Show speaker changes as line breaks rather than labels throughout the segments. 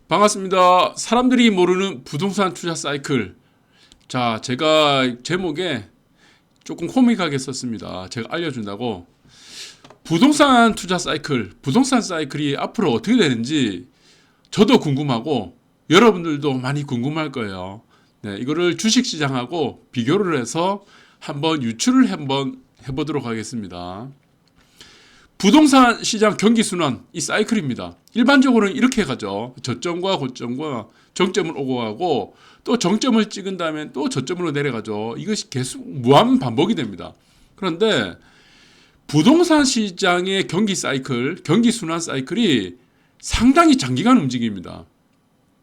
반갑습니다. 사람들이 모르는 부동산 투자 사이클. 자, 제가 제목에 조금 코믹하게 썼습니다. 제가 알려준다고. 부동산 투자 사이클, 부동산 사이클이 앞으로 어떻게 되는지 저도 궁금하고 여러분들도 많이 궁금할 거예요. 네, 이거를 주식시장하고 비교를 해서 한번 유추를 한번 해보도록 하겠습니다. 부동산 시장 경기 순환 이 사이클입니다. 일반적으로는 이렇게 가죠. 저점과 고점과 정점을 오고 가고 또 정점을 찍은 다음에 또 저점으로 내려가죠. 이것이 계속 무한 반복이 됩니다. 그런데 부동산 시장의 경기 사이클, 경기 순환 사이클이 상당히 장기간 움직입니다.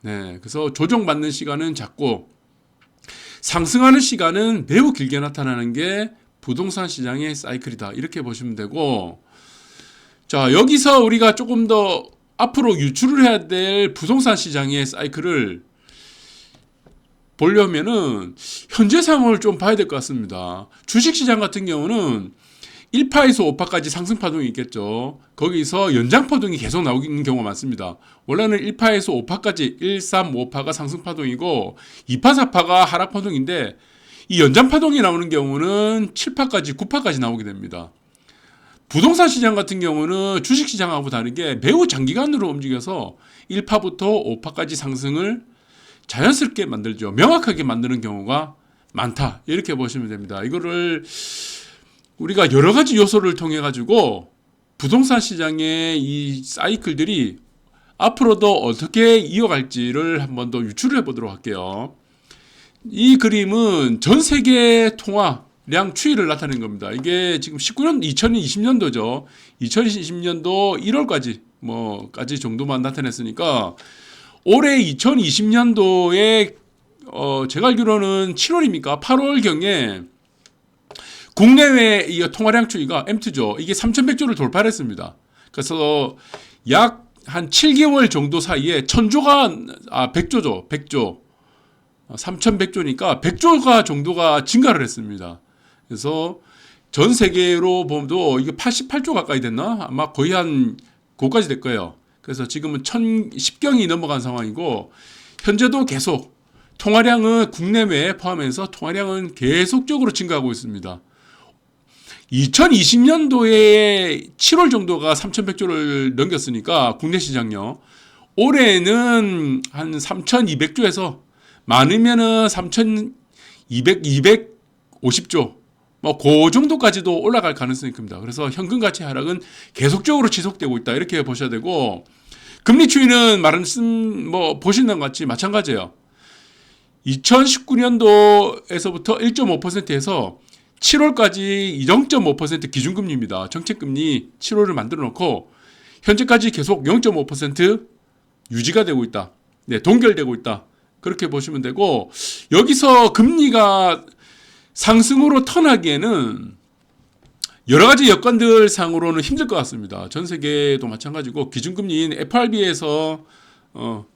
네, 그래서 조정받는 시간은 작고 상승하는 시간은 매우 길게 나타나는 게 부동산 시장의 사이클이다. 이렇게 보시면 되고, 자, 여기서 우리가 조금 더 앞으로 유출을 해야 될 부동산 시장의 사이클을 보려면은 현재 상황을 좀 봐야 될 것 같습니다. 주식시장 같은 경우는 1파에서 5파까지 상승 파동이 있겠죠. 거기서 연장 파동이 계속 나오는 경우가 많습니다. 원래는 1파에서 5파까지 1, 3, 5파가 상승 파동이고 2파, 4파가 하락 파동인데 이 연장 파동이 나오는 경우는 7파까지 9파까지 나오게 됩니다. 부동산 시장 같은 경우는 주식 시장하고 다르게 매우 장기간으로 움직여서 1파부터 5파까지 상승을 자연스럽게 만들죠. 명확하게 만드는 경우가 많다. 이렇게 보시면 됩니다. 이거를 우리가 여러 가지 요소를 통해 가지고 부동산 시장의 이 사이클들이 앞으로도 어떻게 이어갈지를 한번 더 유추를 해보도록 할게요. 이 그림은 전 세계 통화량 추이를 나타낸 겁니다. 이게 지금 2020년도죠. 2020년도 1월까지 까지 정도만 나타냈으니까 올해 2020년도에 제가 알기로는 7월입니까? 8월경에 국내외 이 통화량 추이가 M2죠. 이게 3,100조를 돌파를 했습니다. 그래서 약 한 7개월 정도 사이에 1,000조가 100조죠. 3,100조니까 100조가 정도가 증가를 했습니다. 그래서 전 세계로 보면 이게 88조 가까이 됐나? 아마 거의 한 그거까지 될 거예요. 그래서 지금은 1,010경이 넘어간 상황이고 현재도 계속 통화량은 국내외 포함해서 통화량은 계속적으로 증가하고 있습니다. 2020년도에 7월 정도가 3,100조를 넘겼으니까 국내 시장요. 올해는 한 3,200조에서 많으면은 3,200, 250조 그 정도까지도 올라갈 가능성이 큽니다. 그래서 현금 가치 하락은 계속적으로 지속되고 있다. 이렇게 보셔야 되고, 금리 추이는 보시는 것 같이 마찬가지예요. 2019년도에서부터 1.5%에서 7월까지 0.5% 기준금리입니다. 정책금리 7월을 만들어 놓고 현재까지 계속 0.5% 유지가 되고 있다. 네, 동결되고 있다. 그렇게 보시면 되고, 여기서 금리가 상승으로 턴하기에는 여러 가지 여건들 상으로는 힘들 것 같습니다. 전 세계도 마찬가지고 기준금리인 FRB에서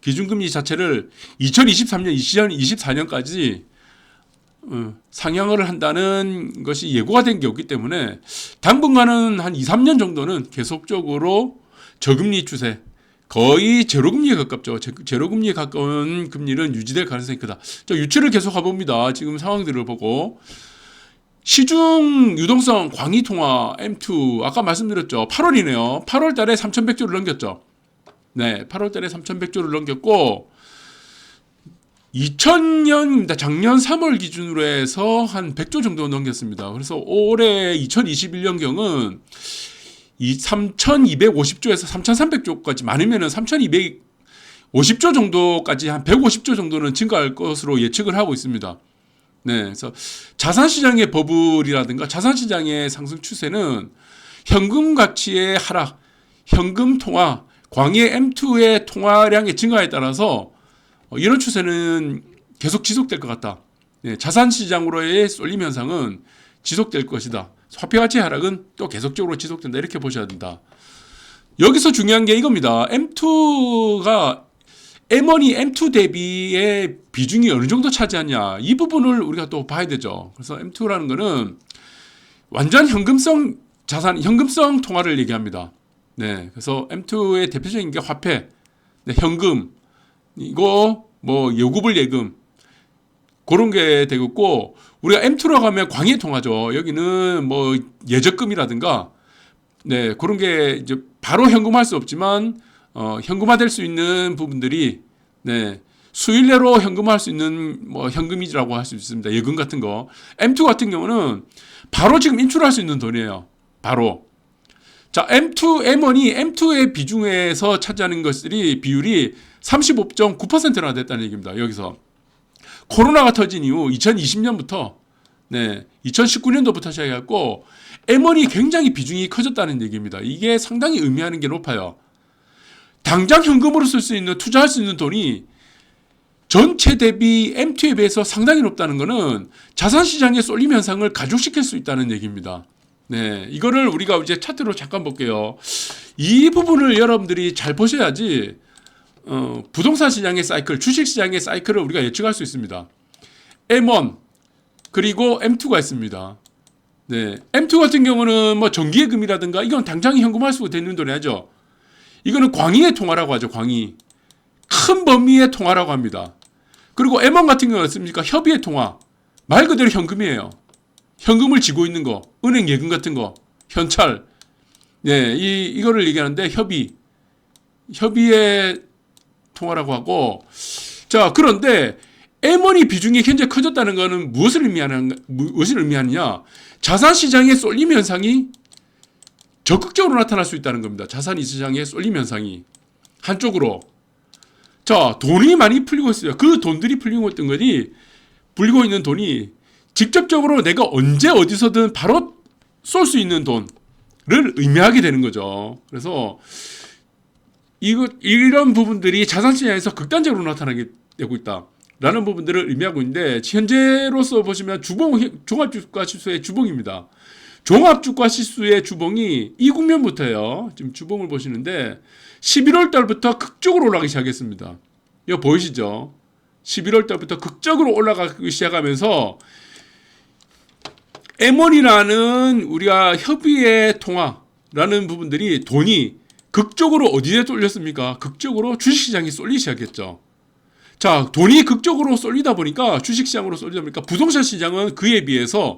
기준금리 자체를 2023년, 2024년까지 상향을 한다는 것이 예고가 된 게 없기 때문에 당분간은 한 2, 3년 정도는 계속적으로 저금리 추세, 거의 제로금리에 가깝죠. 제로금리에 가까운 금리는 유지될 가능성이 크다. 유추를 계속 가봅니다. 지금 상황들을 보고. 시중 유동성 광의통화 M2 아까 말씀드렸죠. 8월이네요. 8월 달에 3,100조를 넘겼죠. 네, 8월 달에 3,100조를 넘겼고 2000년입니다. 작년 3월 기준으로 해서 한 100조 정도 넘겼습니다. 그래서 올해 2021년경은 3,250조에서 3,300조까지 많으면은 3,250조 정도까지 한 150조 정도는 증가할 것으로 예측을 하고 있습니다. 네, 그래서 자산시장의 버블이라든가 자산시장의 상승 추세는 현금 가치의 하락, 현금 통화, 광의 M2의 통화량의 증가에 따라서 이런 추세는 계속 지속될 것 같다. 네, 자산시장으로의 쏠림 현상은 지속될 것이다. 화폐가치 하락은 또 계속적으로 지속된다. 이렇게 보셔야 된다. 여기서 중요한 게 이겁니다. M2가 M1이 M2 대비의 비중이 어느 정도 차지하냐. 이 부분을 우리가 또 봐야 되죠. 그래서 M2라는 거는 완전 현금성 자산, 현금성 통화를 얘기합니다. 네, 그래서 M2의 대표적인 게 화폐, 네, 현금, 이거 뭐 요구불 예금 그런 게 되겠고, 우리가 M2로 가면 광해 통화죠. 여기는 뭐 예적금이라든가 네, 그런 게 이제 바로 현금화할 수 없지만 현금화될 수 있는 부분들이 네, 수일 내로 현금화할 수 있는 뭐 현금이라고 할 수 있습니다. 예금 같은 거. M2 같은 경우는 바로 지금 인출할 수 있는 돈이에요. 바로. 자, M1이 M2의 비중에서 차지하는 것들이 비율이 35.9%나 됐다는 얘기입니다. 여기서. 코로나가 터진 이후 2020년부터 네, 2019년도부터 시작해갖고 M1이 굉장히 비중이 커졌다는 얘기입니다. 이게 상당히 의미하는 게 높아요. 당장 현금으로 쓸 수 있는, 투자할 수 있는 돈이 전체 대비 M2에 비해서 상당히 높다는 것은 자산시장의 쏠림 현상을 가중시킬 수 있다는 얘기입니다. 네, 이거를 우리가 이제 차트로 잠깐 볼게요. 이 부분을 여러분들이 잘 보셔야지 부동산 시장의 사이클, 주식 시장의 사이클을 우리가 예측할 수 있습니다. M1 그리고 M2가 있습니다. 네, M2 같은 경우는 뭐 정기예금이라든가 이건 당장 현금화할 수 있는 돈이 하죠. 이거는 광의의 통화라고 하죠. 광의. 큰 범위의 통화라고 합니다. 그리고 M1 같은 경우는 어떻습니까? 협의의 통화. 말 그대로 현금이에요. 현금을 쥐고 있는 거, 은행 예금 같은 거, 현찰. 네, 이거를 얘기하는데 협의의 통화라고 하고. 자, 그런데 M1이 비중이 현재 커졌다는 것은 무엇을 의미하느냐? 자산 시장의 쏠림 현상이 적극적으로 나타날 수 있다는 겁니다. 자산 시장의 쏠림 현상이 한쪽으로. 자, 돈이 많이 풀리고 있어요. 그 돈들이 풀리고 있는 돈이 직접적으로 내가 언제 어디서든 바로 쏠 수 있는 돈을 의미하게 되는 거죠. 그래서 이런 부분들이 자산시장에서 극단적으로 나타나게 되고 있다라는 부분들을 의미하고 있는데, 현재로서 보시면 종합주가지수의 주봉입니다. 종합주가지수의 주봉이 이 국면부터예요. 지금 주봉을 보시는데 11월 달부터 극적으로 올라가기 시작했습니다. 이거 보이시죠? 11월 달부터 극적으로 올라가기 시작하면서 M1이라는 우리가 협의의 통화라는 부분들이 돈이 극적으로 어디에 쏠렸습니까? 극적으로 주식시장이 쏠리기 시작했죠. 자, 돈이 극적으로 쏠리다 보니까, 주식시장으로 쏠리다 보니까 부동산 시장은 그에 비해서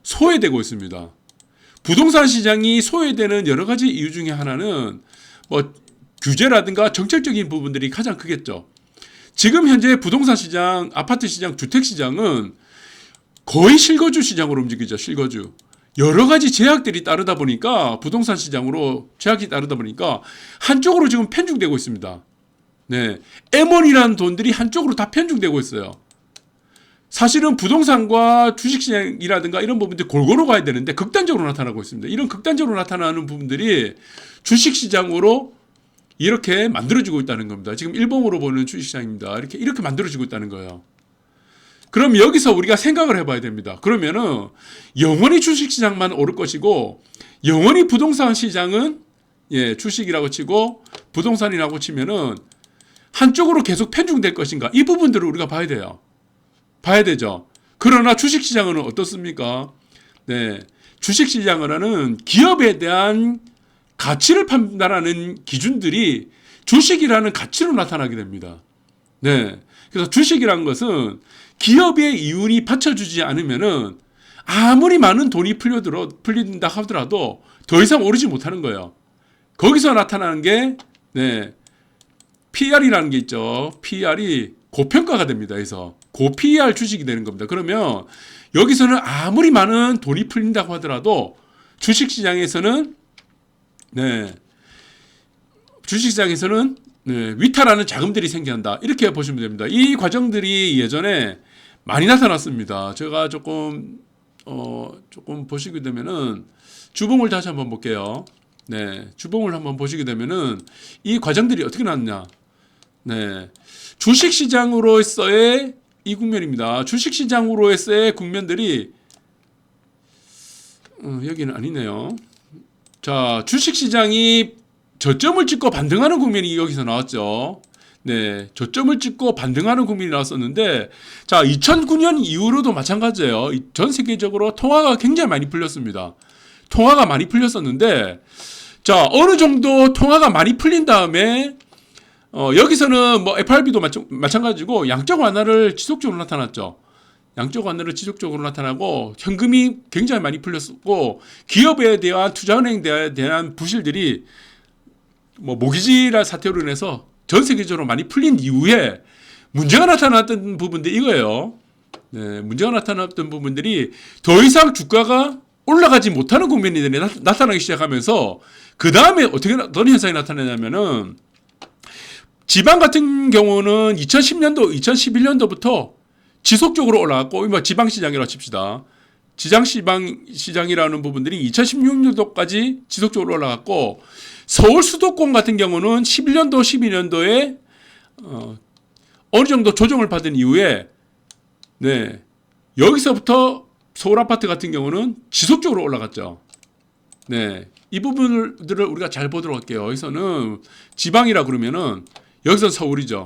소외되고 있습니다. 부동산 시장이 소외되는 여러 가지 이유 중에 하나는 뭐 규제라든가 정책적인 부분들이 가장 크겠죠. 지금 현재 부동산 시장, 아파트 시장, 주택 시장은 거의 실거주 시장으로 움직이죠. 실거주. 여러 가지 제약들이 따르다 보니까, 부동산 시장으로 제약이 따르다 보니까 한쪽으로 지금 편중되고 있습니다. 네, M1이라는 돈들이 한쪽으로 다 편중되고 있어요. 사실은 부동산과 주식시장이라든가 이런 부분들이 골고루 가야 되는데 극단적으로 나타나고 있습니다. 이런 극단적으로 나타나는 부분들이 주식시장으로 이렇게 만들어지고 있다는 겁니다. 지금 일봉으로 보는 주식시장입니다. 이렇게 만들어지고 있다는 거예요. 그럼 여기서 우리가 생각을 해봐야 됩니다. 그러면은 영원히 주식시장만 오를 것이고, 영원히 부동산 시장은 주식이라고 치고 부동산이라고 치면은 한쪽으로 계속 편중될 것인가? 이 부분들을 우리가 봐야 돼요. 봐야 되죠. 그러나 주식시장은 어떻습니까? 네, 주식시장은 기업에 대한 가치를 판단하는 기준들이 주식이라는 가치로 나타나게 됩니다. 네, 그래서 주식이라는 것은 기업의 이윤이 받쳐주지 않으면은 아무리 많은 돈이 풀린다 하더라도 더 이상 오르지 못하는 거예요. 거기서 나타나는 게 PER이라는 게 있죠. PER이 고평가가 됩니다. 그래서 고PER 주식이 되는 겁니다. 그러면 여기서는 아무리 많은 돈이 풀린다고 하더라도 주식시장에서는 위탈하는 자금들이 생겨난다. 이렇게 보시면 됩니다. 이 과정들이 예전에 많이 나타났습니다. 제가 조금 보시게 되면은 주봉을 다시 한번 볼게요. 네, 주봉을 한번 보시게 되면은 이 과정들이 어떻게 나왔냐? 네, 주식시장으로서의 이 국면입니다. 주식시장으로서의 국면들이 여기는 아니네요. 자, 주식시장이 저점을 찍고 반등하는 국면이 여기서 나왔죠. 네, 저점을 찍고 반등하는 국면이 나왔었는데, 자, 2009년 이후로도 마찬가지예요. 전 세계적으로 통화가 굉장히 많이 풀렸습니다. 통화가 많이 풀렸었는데, 자, 어느 정도 통화가 많이 풀린 다음에 여기서는 뭐 FRB도 마찬가지고 양적 완화를 지속적으로 나타났죠. 양적 완화를 지속적으로 나타나고 현금이 굉장히 많이 풀렸고 기업에 대한 투자은행에 대한 부실들이 뭐 모기지랄 사태로 인해서 전 세계적으로 많이 풀린 이후에 문제가 나타났던 부분들이 이거예요. 네, 문제가 나타났던 부분들이 더 이상 주가가 올라가지 못하는 국면이 나타나기 시작하면서 그 다음에 어떤 현상이 나타나냐면은 지방 같은 경우는 2010년도, 2011년도부터 지속적으로 올라갔고, 뭐 지방시장이라고 칩시다. 지방시장이라는 부분들이 2016년도까지 지속적으로 올라갔고, 서울 수도권 같은 경우는 11년도, 12년도에 어느 정도 조정을 받은 이후에, 네, 여기서부터 서울 아파트 같은 경우는 지속적으로 올라갔죠. 네, 이 부분들을 우리가 잘 보도록 할게요. 여기서는 지방이라 그러면은 여기서 서울이죠.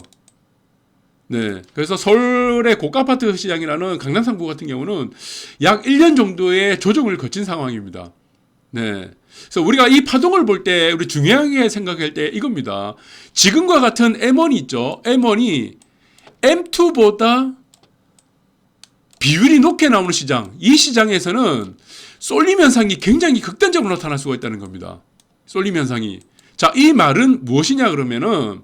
네, 그래서 서울의 고가 아파트 시장이라는 강남 3구 같은 경우는 약 1년 정도의 조정을 거친 상황입니다. 네, 그래서 우리가 이 파동을 볼 때 우리 중요하게 생각할 때 이겁니다. 지금과 같은 M1이 있죠. M1이 M2보다 비율이 높게 나오는 시장, 이 시장에서는 쏠림 현상이 굉장히 극단적으로 나타날 수가 있다는 겁니다. 쏠림 현상이. 자, 이 말은 무엇이냐 그러면은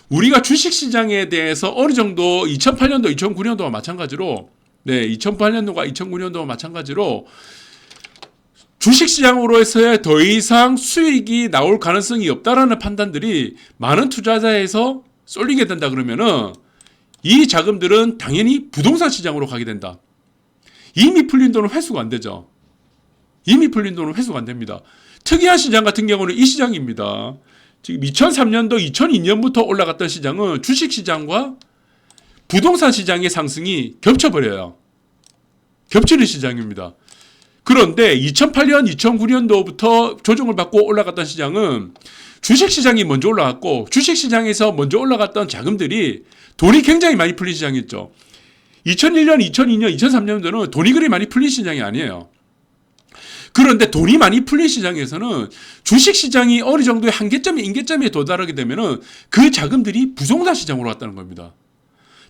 우리가 주식시장에 대해서 어느 정도 2008년도, 2009년도와 마찬가지로, 네, 2008년도가 2009년도와 마찬가지로 주식시장으로서의 더 이상 수익이 나올 가능성이 없다라는 판단들이 많은 투자자에서 쏠리게 된다 그러면은 이 자금들은 당연히 부동산 시장으로 가게 된다. 이미 풀린 돈은 회수가 안 되죠. 이미 풀린 돈은 회수가 안 됩니다. 특이한 시장 같은 경우는 이 시장입니다. 지금 2003년도, 2002년부터 올라갔던 시장은 주식시장과 부동산 시장의 상승이 겹쳐버려요. 겹치는 시장입니다. 그런데 2008년, 2009년도부터 조정을 받고 올라갔던 시장은 주식시장이 먼저 올라갔고 주식시장에서 먼저 올라갔던 자금들이 돈이 굉장히 많이 풀린 시장이었죠. 2001년, 2002년, 2003년도는 돈이 그리 많이 풀린 시장이 아니에요. 그런데 돈이 많이 풀린 시장에서는 주식시장이 어느 정도의 한계점에 임계점에 도달하게 되면은 그 자금들이 부동산 시장으로 왔다는 겁니다.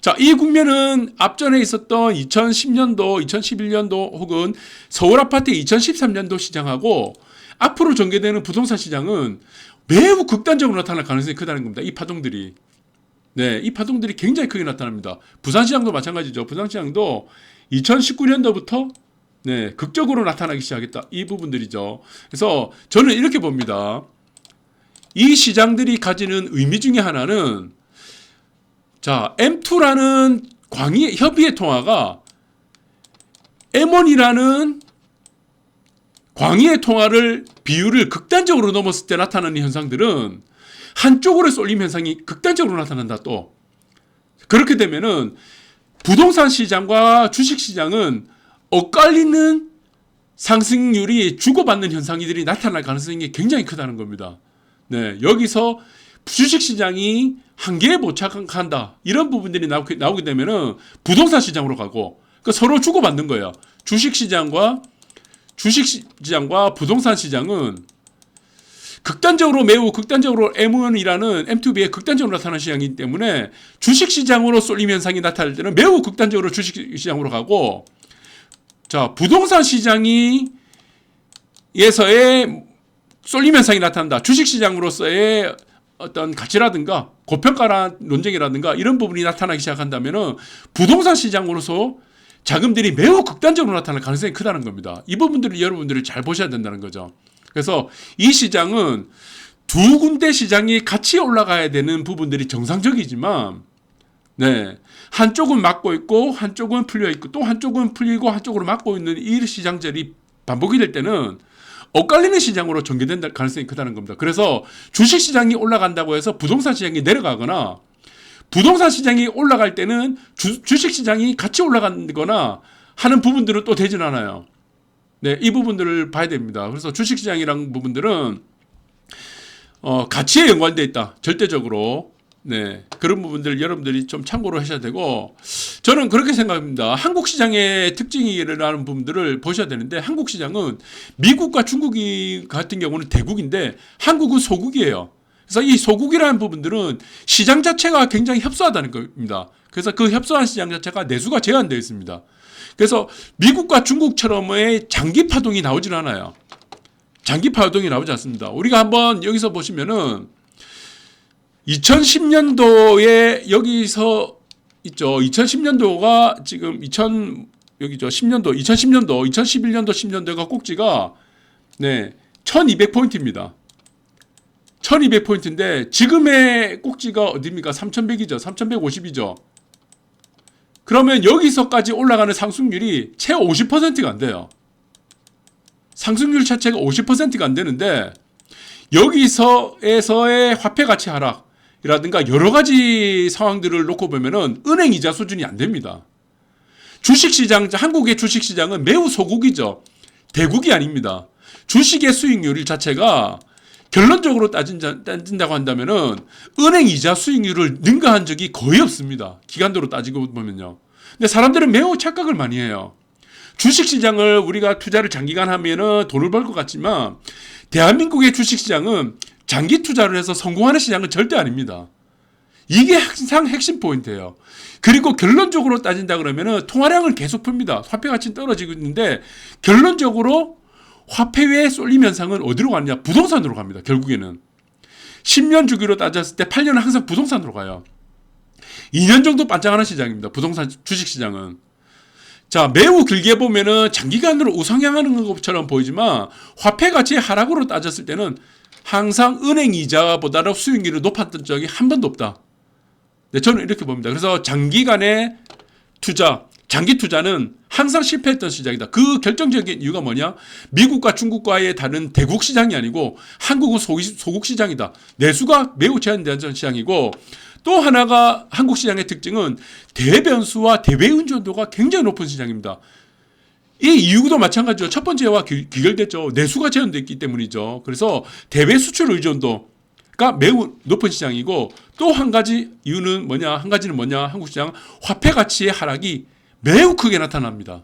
자, 이 국면은 앞전에 있었던 2010년도, 2011년도 혹은 서울 아파트 2013년도 시장하고 앞으로 전개되는 부동산 시장은 매우 극단적으로 나타날 가능성이 크다는 겁니다. 이 파동들이. 네, 이 파동들이 굉장히 크게 나타납니다. 부산시장도 마찬가지죠. 부산시장도 2019년도부터 네, 극적으로 나타나기 시작했다. 이 부분들이죠. 그래서 저는 이렇게 봅니다. 이 시장들이 가지는 의미 중에 하나는 자, M2라는 협의의 통화가 M1이라는 광의의 통화를 비율을 극단적으로 넘었을 때 나타나는 현상들은 한쪽으로 쏠림 현상이 극단적으로 나타난다. 또 그렇게 되면은 부동산 시장과 주식 시장은 엇갈리는 상승률이 주고받는 현상들이 나타날 가능성이 굉장히 크다는 겁니다. 네, 여기서 주식시장이 한계에 도착한다. 이런 부분들이 나오게 되면은 부동산 시장으로 가고 그러니까 서로 주고받는 거예요. 주식시장과 부동산 시장은 매우 극단적으로 M1이라는 M2B에 극단적으로 나타나는 시장이기 때문에 주식시장으로 쏠림 현상이 나타날 때는 매우 극단적으로 주식시장으로 가고 자, 부동산 시장에서의 쏠림 현상이 나타난다. 주식시장으로서의 어떤 가치라든가 고평가 논쟁이라든가 이런 부분이 나타나기 시작한다면은 부동산 시장으로서 자금들이 매우 극단적으로 나타날 가능성이 크다는 겁니다. 이 부분들을 여러분들이 잘 보셔야 된다는 거죠. 그래서 이 시장은 두 군데 시장이 같이 올라가야 되는 부분들이 정상적이지만 네, 한쪽은 막고 있고 한쪽은 풀려 있고 또 한쪽은 풀리고 한쪽으로 막고 있는 이 시장들이 반복이 될 때는 엇갈리는 시장으로 전개될 가능성이 크다는 겁니다. 그래서 주식시장이 올라간다고 해서 부동산 시장이 내려가거나 부동산 시장이 올라갈 때는 주식시장이 같이 올라가거나 하는 부분들은 또 되진 않아요. 네, 이 부분들을 봐야 됩니다. 그래서 주식시장이라는 부분들은 가치에 연관되어 있다. 절대적으로. 네, 그런 부분들 여러분들이 좀 참고로 하셔야 되고 저는 그렇게 생각합니다. 한국 시장의 특징이라는 부분들을 보셔야 되는데 한국 시장은 미국과 중국 같은 경우는 대국인데 한국은 소국이에요. 그래서 이 소국이라는 부분들은 시장 자체가 굉장히 협소하다는 겁니다. 그래서 그 협소한 시장 자체가 내수가 제한되어 있습니다. 그래서 미국과 중국처럼의 장기 파동이 나오질 않아요. 장기 파동이 나오지 않습니다. 우리가 한번 여기서 보시면은 2010년도에 여기서 있죠. 2010년도가 지금 여기죠. 10년도, 2010년도, 2011년도, 10년도가 꼭지가 1200포인트입니다. 1200포인트인데 지금의 꼭지가 어디입니까? 3100이죠. 3150이죠. 그러면 여기서까지 올라가는 상승률이 채 50%가 안 돼요. 상승률 자체가 50%가 안 되는데 여기서에서의 화폐 가치 하락이라든가 여러 가지 상황들을 놓고 보면은 은행 이자 수준이 안 됩니다. 주식시장, 한국의 주식시장은 매우 소국이죠. 대국이 아닙니다. 주식의 수익률 자체가 결론적으로 따진다고 한다면은 은행 이자 수익률을 능가한 적이 거의 없습니다. 기간도로 따지고 보면요. 근데 사람들은 매우 착각을 많이 해요. 주식시장을 우리가 투자를 장기간 하면은 돈을 벌 것 같지만 대한민국의 주식시장은 장기 투자를 해서 성공하는 시장은 절대 아닙니다. 이게 항상 핵심 포인트예요. 그리고 결론적으로 따진다 그러면은 통화량을 계속 풉니다. 화폐 가치는 떨어지고 있는데 결론적으로 화폐에 쏠림 현상은 어디로 가느냐? 부동산으로 갑니다. 결국에는 10년 주기로 따졌을 때 8년은 항상 부동산으로 가요. 2년 정도 반짝하는 시장입니다. 부동산 주식시장은. 자, 매우 길게 보면은 장기간으로 우상향하는 것처럼 보이지만 화폐 가치의 하락으로 따졌을 때는 항상 은행 이자보다는 수익률이 높았던 적이 한 번도 없다. 네, 저는 이렇게 봅니다. 그래서 장기간의 투자, 장기 투자는 항상 실패했던 시장이다. 그 결정적인 이유가 뭐냐? 미국과 중국과의 다른 대국 시장이 아니고 한국은 소국 시장이다. 내수가 매우 제한된 시장이고 또 하나가 한국 시장의 특징은 대변수와 대외 의존도가 굉장히 높은 시장입니다. 이 이유도 마찬가지죠. 첫 번째와 귀결됐죠. 내수가 제한됐기 때문이죠. 그래서 대외 수출 의존도가 매우 높은 시장이고 또 한 가지 이유는 뭐냐? 한 가지는 뭐냐? 한국 시장 화폐 가치의 하락이 매우 크게 나타납니다.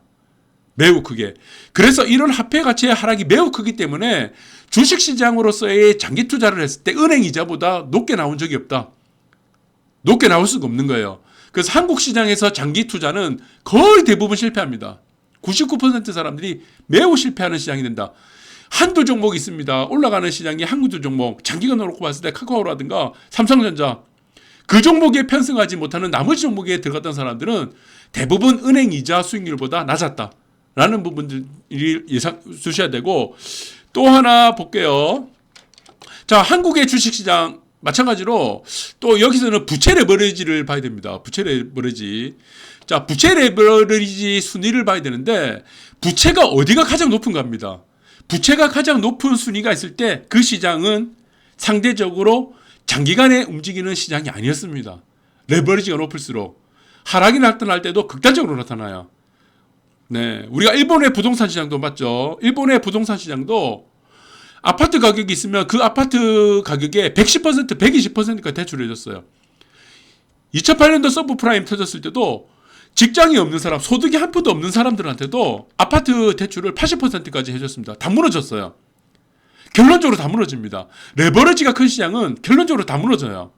매우 크게. 그래서 이런 화폐 가치의 하락이 매우 크기 때문에 주식시장으로서의 장기 투자를 했을 때 은행 이자보다 높게 나온 적이 없다. 높게 나올 수가 없는 거예요. 그래서 한국 시장에서 장기 투자는 거의 대부분 실패합니다. 99% 사람들이 매우 실패하는 시장이 된다. 한두 종목이 있습니다. 올라가는 시장이 한두 종목, 장기간으로 놓고 봤을 때 카카오라든가 삼성전자, 그 종목에 편승하지 못하는 나머지 종목에 들어갔던 사람들은 대부분 은행 이자 수익률보다 낮았다라는 부분들이 예상 두셔야 되고, 또 하나 볼게요. 자, 한국의 주식시장 마찬가지로 또 여기서는 부채 레버리지를 봐야 됩니다. 부채 레버리지. 자, 부채 레버리지 순위를 봐야 되는데 부채가 어디가 가장 높은가 합니다. 부채가 가장 높은 순위가 있을 때 그 시장은 상대적으로 장기간에 움직이는 시장이 아니었습니다. 레버리지가 높을수록 하락이 나타날 때도 극단적으로 나타나요. 네, 우리가 일본의 부동산 시장도 봤죠. 일본의 부동산 시장도 아파트 가격이 있으면 그 아파트 가격에 110%, 120%가 대출을 해줬어요. 2008년도 서브프라임 터졌을 때도 직장이 없는 사람, 소득이 한 푼도 없는 사람들한테도 아파트 대출을 80%까지 해줬습니다. 다 무너졌어요. 결론적으로 다 무너집니다. 레버리지가 큰 시장은 결론적으로 다 무너져요.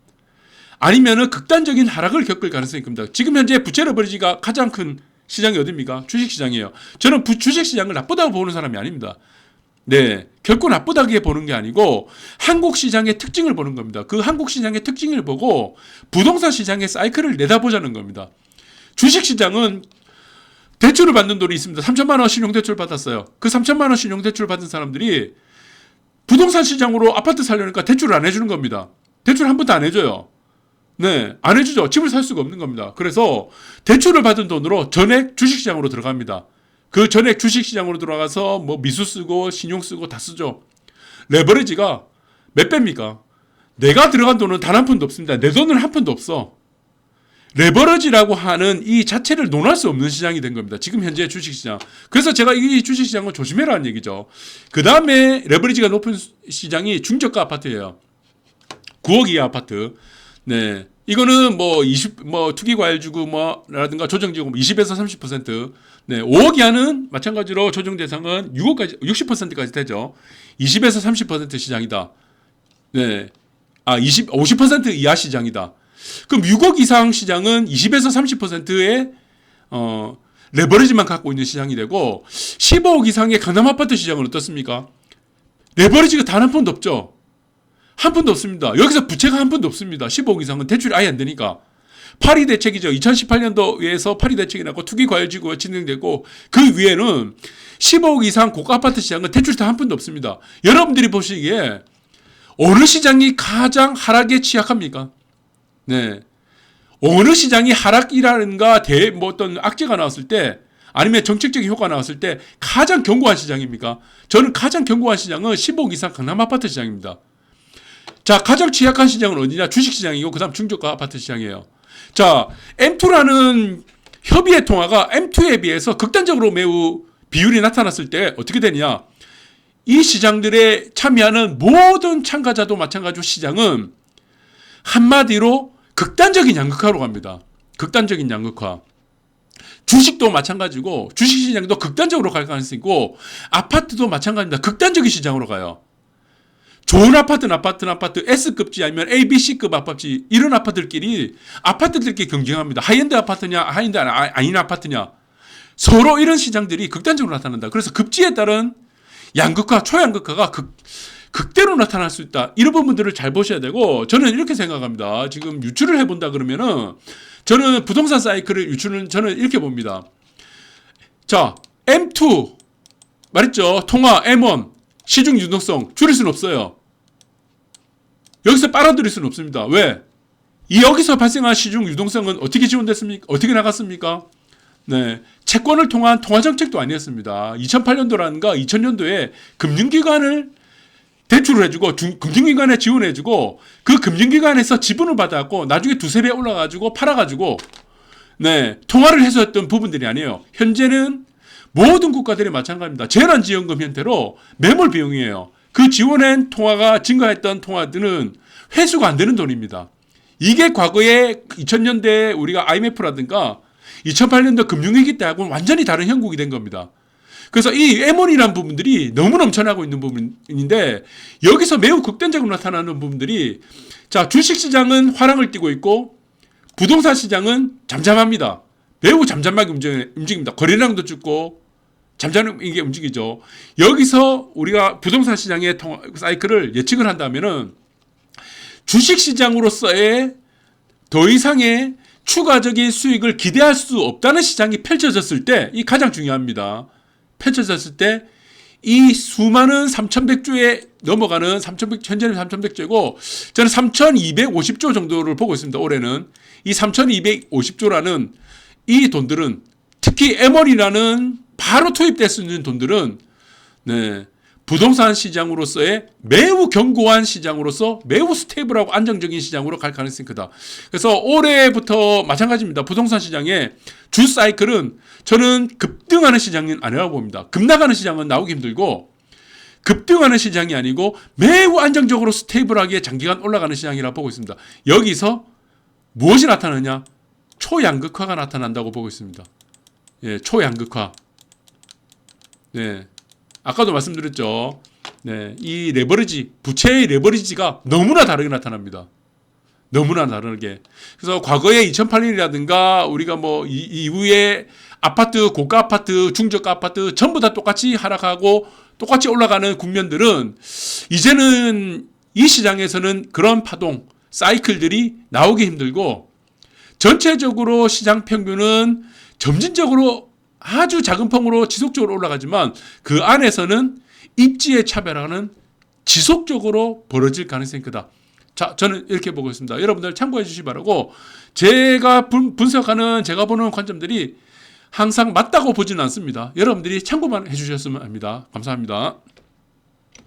아니면은 극단적인 하락을 겪을 가능성이 큽니다. 지금 현재 부채 레버리지가 가장 큰 시장이 어디입니까? 주식시장이에요. 저는 주식시장을 나쁘다고 보는 사람이 아닙니다. 네, 결코 나쁘다게 보는 게 아니고 한국 시장의 특징을 보는 겁니다. 그 한국 시장의 특징을 보고 부동산 시장의 사이클을 내다보자는 겁니다. 주식시장은 대출을 받는 돈이 있습니다. 3천만 원 신용대출 받았어요. 그 3천만 원 신용대출 받은 사람들이 부동산 시장으로 아파트 살려니까 대출을 안 해주는 겁니다. 대출 한 번도 안 해줘요. 네, 안 해주죠. 집을 살 수가 없는 겁니다. 그래서 대출을 받은 돈으로 전액 주식시장으로 들어갑니다. 그 전액 주식시장으로 들어가서 뭐 미수 쓰고 신용 쓰고 다 쓰죠. 레버리지가 몇 배입니까? 내가 들어간 돈은 단 한 푼도 없습니다. 내 돈은 한 푼도 없어. 레버리지라고 하는 이 자체를 논할 수 없는 시장이 된 겁니다. 지금 현재 주식시장. 그래서 제가 이 주식시장을 조심해라는 얘기죠. 그 다음에 레버리지가 높은 시장이 중저가 아파트예요. 9억 이하 아파트. 네. 이거는 투기과열주고 라든가 조정지고 20에서 30%. 네. 5억 이하는 마찬가지로 조정 대상은 6억까지, 60%까지 되죠. 20에서 30% 시장이다. 네. 50% 이하 시장이다. 그럼 6억 이상 시장은 20에서 30%의 레버리지만 갖고 있는 시장이 되고 15억 이상의 강남 아파트 시장은 어떻습니까? 레버리지가 단 한 푼도 없죠. 한 푼도 없습니다. 여기서 부채가 한 푼도 없습니다. 15억 이상은 대출이 아예 안 되니까. 파리 대책이죠. 2018년도에서 파리 대책이 나고 투기 과열지구가 진행되고 그 위에는 15억 이상 고가 아파트 시장은 대출이 다 한 푼도 없습니다. 여러분들이 보시기에 어느 시장이 가장 하락에 취약합니까? 네. 어느 시장이 하락이라는가 어떤 악재가 나왔을 때 아니면 정책적인 효과가 나왔을 때 가장 견고한 시장입니까? 저는 가장 견고한 시장은 15억 이상 강남 아파트 시장입니다. 자, 가장 취약한 시장은 어디냐? 주식 시장이고 그다음 중저가 아파트 시장이에요. 자, M2라는 협의의 통화가 M2에 비해서 극단적으로 매우 비율이 나타났을 때 어떻게 되느냐? 이 시장들에 참여하는 모든 참가자도 마찬가지로 시장은 한마디로 극단적인 양극화로 갑니다. 극단적인 양극화. 주식도 마찬가지고 주식시장도 극단적으로 갈 가능성이 있고 아파트도 마찬가지입니다. 극단적인 시장으로 가요. 좋은 아파트는 아파트 S급지 아니면 A, B, C급 아파트 이런 아파트들끼리 경쟁합니다. 하이엔드 아파트냐 하이엔드 아닌 아파트냐 서로 이런 시장들이 극단적으로 나타난다. 그래서 급지에 따른 양극화, 초양극화가 극대로 나타날 수 있다. 이런 부분들을 잘 보셔야 되고 저는 이렇게 생각합니다. 지금 유출을 해본다 그러면은 저는 부동산 사이클을 유출은 저는 이렇게 봅니다. 자, M2 말했죠. 통화 M1 시중 유동성 줄일 수는 없어요. 여기서 빨아들일 수는 없습니다. 왜? 여기서 발생한 시중 유동성은 어떻게 지원됐습니까? 어떻게 나갔습니까? 네, 채권을 통한 통화 정책도 아니었습니다. 2008년도라든가 2000년도에 금융기관을 대출을 해주고 금융기관에 지원해주고 그 금융기관에서 지분을 받아갖고 나중에 두세 배 올라가지고 팔아가지고 네, 통화를 해서 했던 부분들이 아니에요. 현재는 모든 국가들이 마찬가지입니다. 재난지원금 형태로 매몰 비용이에요. 그 지원한 통화가 증가했던 통화들은 회수가 안 되는 돈입니다. 이게 과거에 2000년대 우리가 IMF라든가 2008년도 금융위기 때하고는 완전히 다른 형국이 된 겁니다. 그래서 이 M1이라는 부분들이 너무 넘쳐나고 있는 부분인데 여기서 매우 극단적으로 나타나는 부분들이 자, 주식시장은 화랑을 띠고 있고 부동산 시장은 잠잠합니다. 매우 잠잠하게 움직입니다. 거래량도 죽고 잠잠하게 움직이죠. 여기서 우리가 부동산 시장의 사이클을 예측을 한다면은 주식시장으로서의 더 이상의 추가적인 수익을 기대할 수 없다는 시장이 펼쳐졌을 때, 이 가장 중요합니다. 펼쳐졌을 때, 이 수많은 3,100조에 넘어가는 현재는 3,100조고, 저는 3,250조 정도를 보고 있습니다. 올해는. 이 3,250조라는 이 돈들은, 특히 M1이라는 바로 투입될 수 있는 돈들은, 네, 부동산 시장으로서의 매우 견고한 시장으로서 매우 스테이블하고 안정적인 시장으로 갈 가능성이 크다. 그래서 올해부터 마찬가지입니다. 부동산 시장의 주 사이클은 저는 급등하는 시장은 아니라고 봅니다. 급나가는 시장은 나오기 힘들고 급등하는 시장이 아니고 매우 안정적으로 스테이블하게 장기간 올라가는 시장이라고 보고 있습니다. 여기서 무엇이 나타나냐? 초양극화가 나타난다고 보고 있습니다. 예, 초양극화. 네. 아까도 말씀드렸죠. 네, 이 레버리지, 부채의 레버리지가 너무나 다르게 나타납니다. 너무나 다르게. 그래서 과거에 2008년이라든가 우리가 뭐 이후에 아파트, 고가 아파트, 중저가 아파트 전부 다 똑같이 하락하고 똑같이 올라가는 국면들은 이제는 이 시장에서는 그런 파동, 사이클들이 나오기 힘들고 전체적으로 시장 평균은 점진적으로 아주 작은 펑으로 지속적으로 올라가지만 그 안에서는 입지의 차별화는 지속적으로 벌어질 가능성이 크다. 자, 저는 이렇게 보고 있습니다. 여러분들 참고해 주시기 바라고 제가 분석하는 제가 보는 관점들이 항상 맞다고 보지는 않습니다. 여러분들이 참고만 해 주셨으면 합니다. 감사합니다.